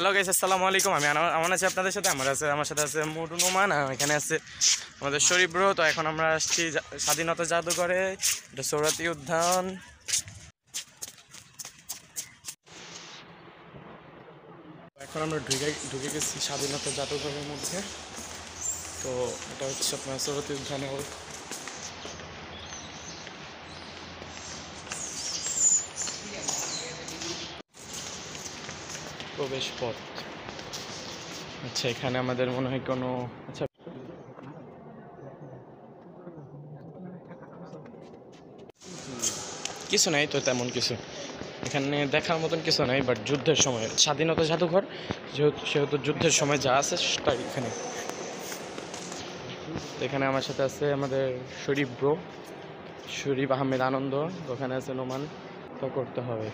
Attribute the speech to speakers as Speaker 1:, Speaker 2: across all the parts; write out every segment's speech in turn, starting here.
Speaker 1: Hello guys, আসসালামু আলাইকুম। আমি আমার আছি আপনাদের সাথে, আমার সাথে আছে মুডু নোমান, আর এখানে আছে আমাদের শরীফ ব্রো। তো এখন আমরা আসছি স্বাধীনতা জাদুঘরে, এটা সৌরাতি উদ্যান। এখন আমরা ঢুকে গেছি স্বাধীনতা জাদুঘরের মধ্যে। তো এটা হচ্ছে আপনার সৌরাতি উদ্যানের প্রবেশ পথ। আচ্ছা, এখানে আমাদের মনে হয় কোনো আচ্ছা কিছু নাই তো, তেমন কিছু এখানে দেখার মতন কিছু নাই। বাট যুদ্ধের সময় স্বাধীনতা জাদুঘর সেহেতু যুদ্ধের সময় যা আছে তাই এখানে। এখানে আমার সাথে আছে আমাদের শরীফ ব্রো, শরীফ আহমেদ আনন্দ। ওখানে আছে নোমান। তো করতে হবে।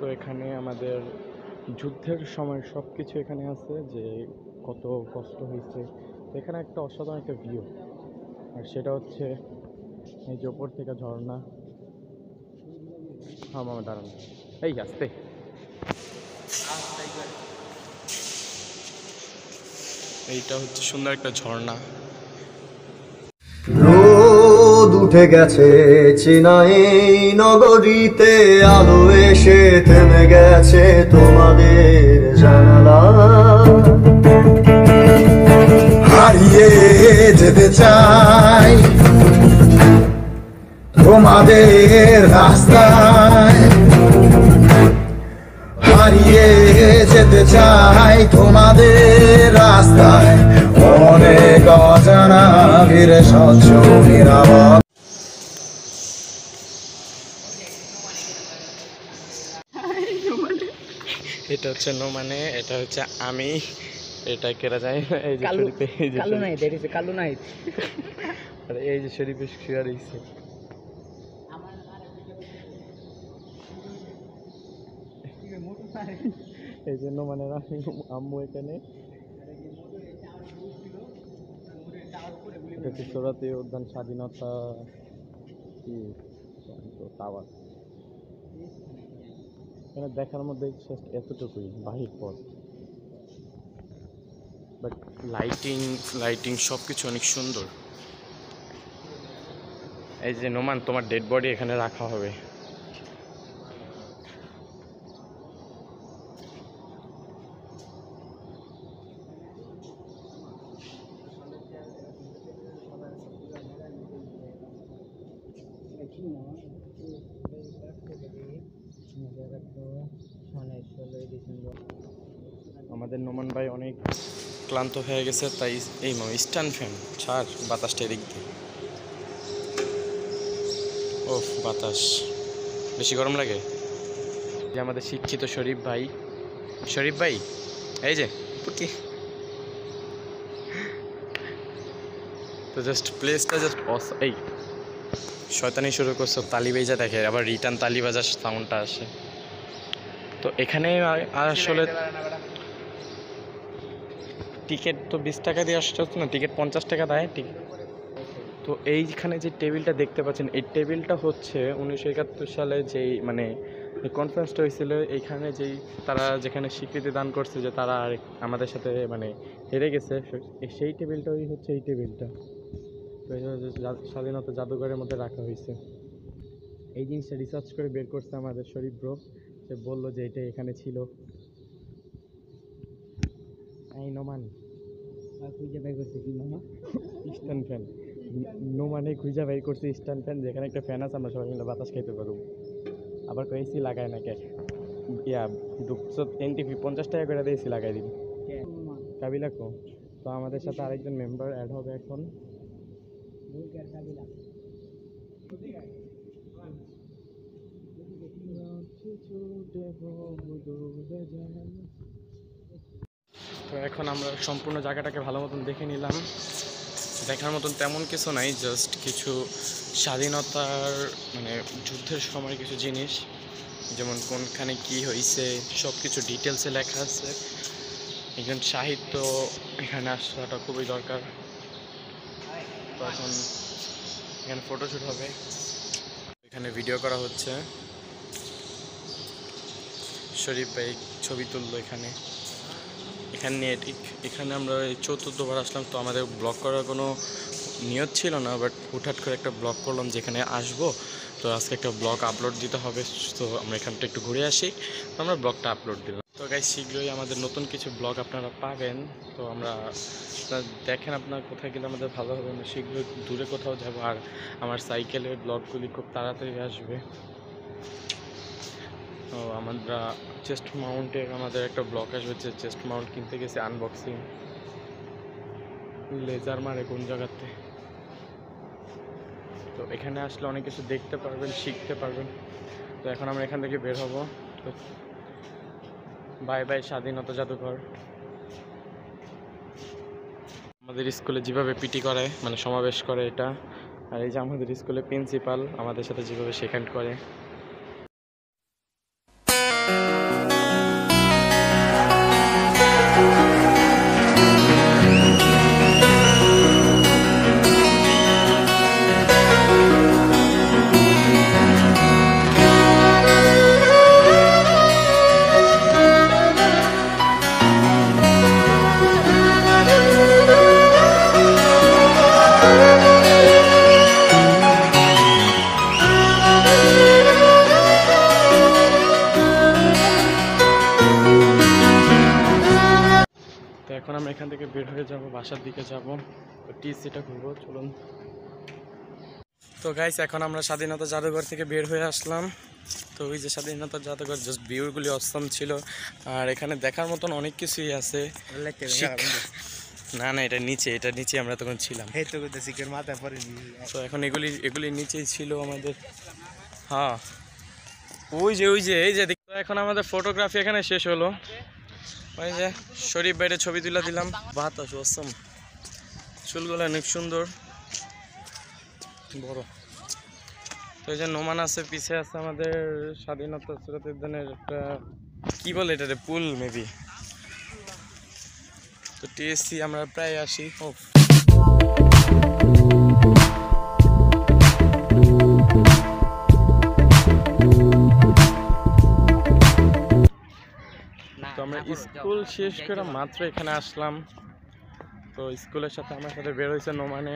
Speaker 1: তো এখানে আমাদের যুদ্ধের সময় সব কিছু এখানে আছে, যে কত কষ্ট হয়েছে। তো এখানে একটা অসাধারণ একটা ভিউ, আর সেটা হচ্ছে এই যে ওপর থেকে ঝর্ণা। হ্যাঁ মামা দাঁড়ান, এই আসতে। এইটা হচ্ছে সুন্দর একটা ঝর্ণা।
Speaker 2: রোদ উঠে গেছে চেনাই নগরীতে, আলো এসে থেমে গেছে তোমাদের জানালা। হারিয়ে যেতে চাই তোমাদের রাস্তায়, হারিয়ে যেতে চাই তোমাদের রাস্তায়। অনেক অজানা ঘিরে স্বচ্ছ নিরাপদ।
Speaker 1: এটা হচ্ছে নোমানে, এটা হচ্ছে আমি, এটা কেরা যায় না। এই যে
Speaker 3: কালু
Speaker 1: শরীফে, এই যে
Speaker 3: কালু নাইট, এটা হচ্ছে কালু নাইট।
Speaker 1: আর এই যে শরীফে শুয়ে রয়েছে। এই জন্য মানে আম্মু এখানে। এটা হচ্ছে সৌরাতি উদ্যান স্বাধীনতা কি টাওয়ার। এখানে দেখার মধ্যে এতটুকুই বাহির পথ, বাট লাইটিং সব কিছু অনেক সুন্দর। এই যে নোমান, তোমার ডেড বডি এখানে রাখা হবে। আমাদের নোমান ভাই অনেক ক্লান্ত হয়ে গেছে, তাই এই স্ট্যান্ড ফ্যান ছাড়, বাতাসটা এদিক দিয়ে। ও বাতাস বেশি গরম লাগে। যে আমাদের শিক্ষিত শরীফ ভাই, এই যে কি, তো জাস্ট প্লেসটা জাস্ট এই শয়তানি শুরু করছো, তালি বেজা দেখে, আবার রিটার্ন তালি বাজার সাউন্ডটা আসে। তো এখানে আসলে টিকিট তো 20 টাকা দিয়ে আসতে হচ্ছে না, টিকিট 50 টাকা দেয় টিকিট। তো এইখানে যে টেবিলটা দেখতে পাচ্ছেন, এই টেবিলটা হচ্ছে 1971 সালে যেই মানে কনফারেন্সটা হয়েছিল, এইখানে যেই তারা যেখানে স্বীকৃতি দান করছে যে তারা আমাদের সাথে মানে হেরে গেছে, সেই টেবিলটাই হচ্ছে এই টেবিলটা। তো স্বাধীনতা জাদুঘরের মধ্যে রাখা হয়েছে। এই জিনিসটা রিসার্চ করে বের করছে আমাদের শরীফ ব্রো, সে বললো যে এটা এখানে ছিল। এই নোমান
Speaker 3: খুঁজে বের করছে কি মামা?
Speaker 1: Stand fan. নোমানে খুঁজে বের করছে স্ট্যান্ড ফ্যান, যেখানে একটা ফ্যান আছে, আমরা সবাই মিলে বাতাস খাইতে পারবো। আবার এসি লাগায় না কে, ইয়া 50 টাকা করে এসি লাগাই দিবি কাবিলা কো। তো আমাদের সাথে আরেকজন মেম্বার অ্যাড হবে এখন। তো এখন আমরা সম্পূর্ণ জায়গাটাকে ভালো মতন দেখে নিলাম। দেখার মতন তেমন কিছু নাই, জাস্ট কিছু স্বাধীনতার মানে যুদ্ধের সময় কিছু জিনিস, যেমন কোনখানে কি হয়েছে সব কিছু ডিটেলসে লেখা আছে। একজন সাহিত্য এখানে আসাটা খুবই দরকার। তো এখন এখানে ফটোশ্যুট হবে, এখানে ভিডিও করা হচ্ছে। শরীফ ভাই ছবি তুললো এখানে নিয়ে। ঠিক এখানে আমরা এই চতুর্থবার আসলাম, তো আমাদের ব্লগ করার কোনো নিয়ত ছিল না, বাট হুটহাট করে একটা ব্লগ করলাম যেখানে আসবো, তো আজকে একটা ব্লগ আপলোড দিতে হবে। তো আমরা এখানটা একটু ঘুরে আসি, তো আমরা ব্লগটা আপলোড দিলাম। তো গাইস শীঘ্রই আমাদের নতুন কিছু ব্লগ আপনারা পাবেন। তো আমরা দেখেন আপনার কোথায় গেলে আমাদের ভালো হবে, আমরা শীঘ্রই দূরে কোথাও যাব। আর আমার সাইকেলের ব্লগগুলি খুব তাড়াতাড়ি আসবে। তো আমরা চেস্ট মাউন্টের আমাদের একটা ব্লগ আসবে, যে চেস্ট মাউন্ট কিনতে গেছে, আনবক্সিং, লেজার মারে কোন জায়গাতে। তো এখানে আসলে অনেক কিছু দেখতে পারবেন, শিখতে পারবেন। তো এখন আমরা এখান থেকে বের হব। তো বাই বাই স্বাধীনতা জাদুঘর। আমাদের স্কুলে যেভাবে পিটি করে, মানে সমাবেশ করে এটা, আর এই যে আমাদের স্কুলে প্রিন্সিপাল আমাদের সাথে যেভাবে সেকেন্ড করে। তো এখন আমরা এখান থেকে বের হয়ে যাব, বাসার দিকে যাব। তো টিসিটা ঘুরবো, চলুন। তো গাইস এখন আমরা স্বাধীনতা জাদুঘর থেকে বের হয়ে আসলাম। তো ওই যে স্বাধীনতা জাদুঘর, জাস্ট ভিউগুলি অসম ছিল। আর এখানে দেখার মতন অনেক কিছুই আছে। না না, এটা নিচে আমরা তখন ছিলাম। তো এখন এগুলি নিচেই ছিল আমাদের। হ্যাঁ ওই যে এই যে তো এখন আমাদের ফটোগ্রাফি এখানে শেষ হলো। ওই যে শরীফ বাইরে ছবি তুলে দিলাম। বাতাস অসম, চুলগুলো অনেক সুন্দর বড়। তো এই যে নোমান আছে, পিছে আছে আমাদের স্বাধীনতা স্মৃতি উদ্যানের একটা কি বলে এটা, পুল মেবি। তো টিএসসি আমরা প্রায় আসি। তো আমরা স্কুল শেষ করে মাত্র এখানে আসলাম। তো স্কুলের সাথে আমার সাথে বের হয়েছে নোমানে,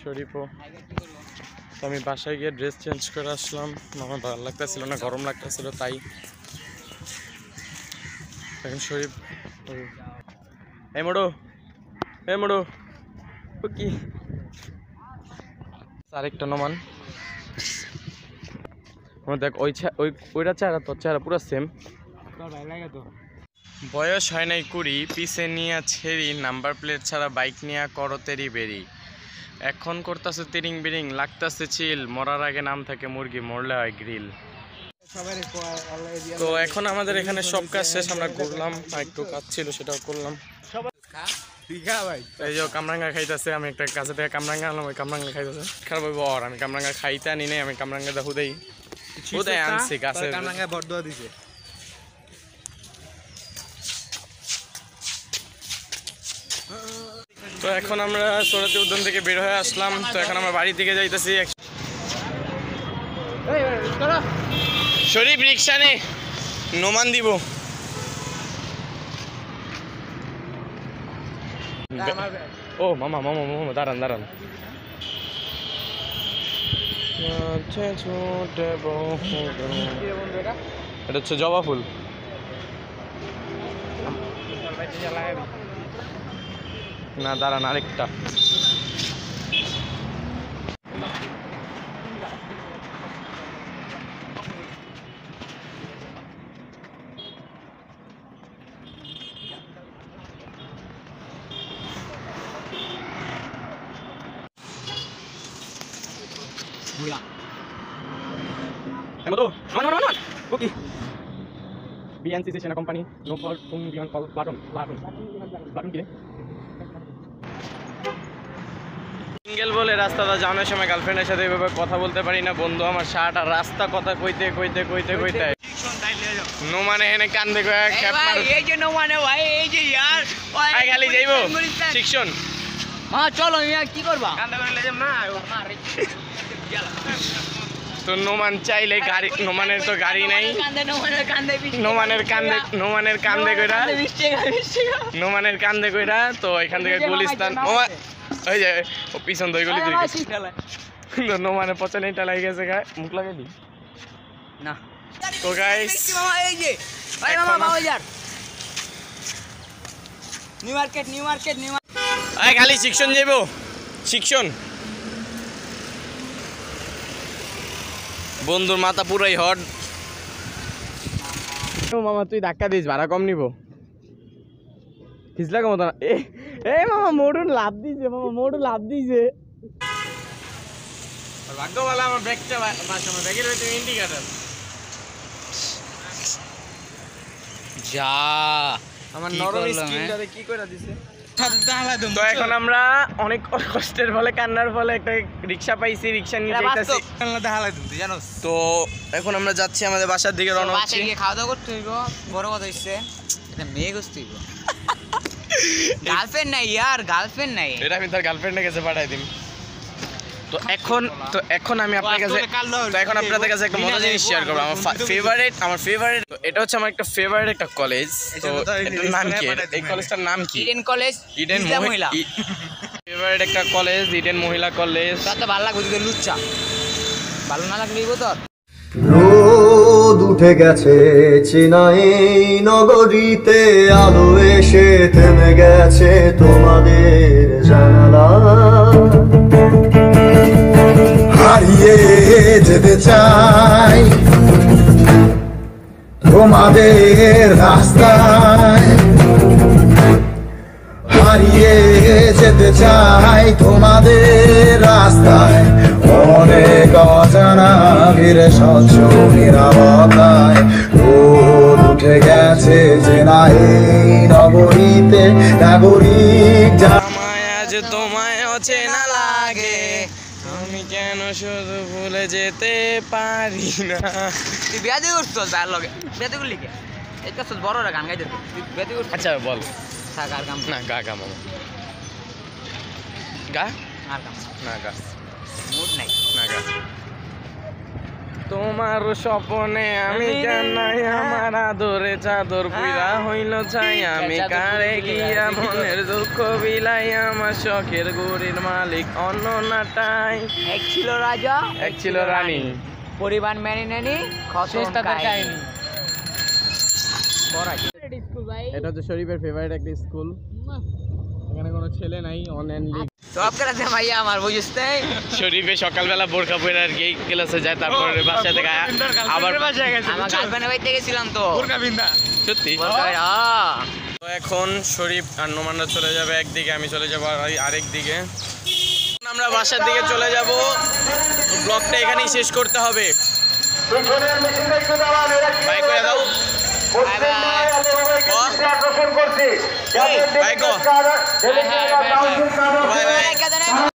Speaker 1: শরীফও। তো আমি বাসায় গিয়ে ড্রেস চেঞ্জ করে আসলাম, আমার ভালো লাগতেছিল না, গরম লাগতেছিল তাই। এখন শরীফ এই মোড়ো ও কি আরেকটা নোমান। দেখ ওইটা চেহারা, তোর চেহারা পুরো সেম। বয়স হয় নাই 20, পিছে নিয়ে ছেড়ি, নাম্বার প্লেট ছাড়া বাইক নিয়ে করতেরি বেরি। এখন করতেছে তিরিং বিরিং, লাগতেছে চিল, মরার আগে নাম থাকে মুরগি, মরলে হয় গ্রিল। তো এখন আমাদের এখানে সব কাজ শেষ, আমরা ঘুরলাম, একটু কাজ ছিল সেটাও করলাম। এই যে কামরাঙ্গা খাইতেছে, আমি একটা কাছে থেকে কামরাঙ্গা আনলাম, ওই কামরাঙ্গা খাইতেছে। খারাপ হইব আর আমি কামরাঙ্গা খাইতে আনি নাই, আমি কামরাঙ্গা দা হুদেই আনছি গাছে। তো এখন আমরা সরাতি উদ্যান থেকে বের হয়ে আসলাম। তো এখন আমরা বাড়ির দিকে যাইতেছি। শরীফ রিক্সা নে, নোমান দিব। ও মামা দাঁড়ান। এটা হচ্ছে জবা ফুল। না দাঁড়ান, আরেকটা। BNCC সেনা কোম্পানি, নো ফর টুং বিয়ন্ড কল প্লাটুন কি সিঙ্গেল বলে রাস্তাটা যাওয়ানোর সময় গার্লফ্রেন্ডের সাথে এভাবে কথা বলতে পারি না বন্ধু। আমার শার্ট আর রাস্তা কথা কইতে নোমানে এনে কান্দে কয়া খ্যাপ মার
Speaker 3: এই যে নোমানে ভাই এই যে ইয়ার
Speaker 1: আই খালি যাইবো শিক্ষণ
Speaker 3: মা চলো মিয়া কি করবা
Speaker 1: কান্দে করে লে যাম না তো নোমান চাইলে গাড়ি নোমানের তো গাড়ি নাই নোমানের কান্দে কইরা নোমানের কান্দে কইরা তো এখান থেকে গুলিস্তান ওই যে ও পিছন দই গলি তুই তো নোমানের পছন্দ এটা লাগে গেছে গায় মুখ লাগাই দি
Speaker 3: না
Speaker 1: তো গাইস
Speaker 3: মামা এই যে ভাই মামা বাজার নিউ মার্কেট
Speaker 1: আই খালি শিক্ষণ যাইবো শিক্ষণ বন্ধুর মাথা পুরাই হট মামা তুই ধাক্কা দিস ভাড়া কম নিব পিছলা কম এ মামা মোড়ুন লাভ দিছে ভাগ্য বলা আমার ব্যাগটা আমার ব্যাগের হইতে ইন্ডিকেটর
Speaker 3: যা
Speaker 1: আমার
Speaker 3: কি
Speaker 1: নরম
Speaker 3: করলাম,
Speaker 1: স্ক্রিনটাতে কি কইরা দিছে তো এখন আমরা অনেক কষ্টের ফলে কান্নার ফলে একটা রিকশা পাইছি রিকশা নিয়ে যাইতাছি তো এখন আমরা যাচ্ছি আমাদের বাসার দিকে রওনা হচ্ছি
Speaker 3: গিয়ে খাওয়া দাওয়া করতে হইব বড় কথা হইছে এটা মেয়ে করতে হইব গার্লফ্রেন্ড নাই
Speaker 1: এটা আমি তার গার্লফ্রেন্ডের কাছে পাঠাই দিন তো এখন আমি আপনার কাছে আপনাদের কাছে একটা মজার জিনিস শেয়ার করবো আমার ফেভারিট এটা হচ্ছে আমার একটা ফেভারিট একটা কলেজ তো এটার নাম কি এই কলেজটার নাম কি
Speaker 3: ইডেন কলেজ
Speaker 1: ইডেন
Speaker 3: মহিলা
Speaker 1: ফেভারিট একটা কলেজ ইডেন মহিলা কলেজ
Speaker 3: তো ভালো লাগবে যদি লুচ্চা ভালো না লাগবে তো
Speaker 2: রোদ উঠে গেছে চেনাই নগরীতে আলো এসে থেমে গেছে তোমাদের জানালা হারিয়ে যেতে চাই তোমাদের রাস্তায় হারিয়ে যেতে চাই তোমাদের রাস্তায় অনেক অজানা ভিড়ে স্বচ্ছ নিরাপত্তায় রোদ উঠে গেছে যে না এই নগরীতে নাগরিক
Speaker 1: আমায় আজ তোমায় অচেনা লাগে আমি কেন শুধু ভুলে যেতে পারি না
Speaker 3: তুই বিয়া দিয়ে করছিস তার লগে বিয়া দিয়ে করলি কে এই কাছে বড়রা গান গাইতে তুই বিয়া দিয়ে করছিস
Speaker 1: আচ্ছা বল
Speaker 3: থাক আর কাম
Speaker 1: না গা মামা গা
Speaker 3: আর কাম
Speaker 1: না গা
Speaker 3: মুড নাই
Speaker 1: না গা তোমার স্বপ্নে আমি জানাই আমার আদরে চাদর পুরা হইল চাই আমি কারে গিয়া মনের দুঃখ বিলাই আমার শখের গুড়ির মালিক অন্য নাটাই
Speaker 3: এক ছিল রাজা
Speaker 1: এক ছিল রানী
Speaker 3: পরিবার মেনে নেনি খতম কাহিনী
Speaker 1: এটা হচ্ছে শরীফের ফেভারিট একটা স্কুল এখানে কোনো ছেলে নাই অনলি
Speaker 3: সব করাতে ভাইয়া আমার বুঝতে
Speaker 1: শরীফে সকালবেলা বোরকা পরে আর কি ক্লাসে যায় তারপরে বাসা থেকে আবার
Speaker 3: আমার গার্লফ্রেন্ড বাইতে গেছিলাম তো
Speaker 1: সত্যি তো এখন শরীফ আর নোমানরা চলে যাবে একদিকে আমি চলে যাবো আরেক দিকে আমরা বাসার দিকে চলে যাব ব্লগটা এখানেই শেষ করতে হবে বাই করে দাও বাই গো বাই বাই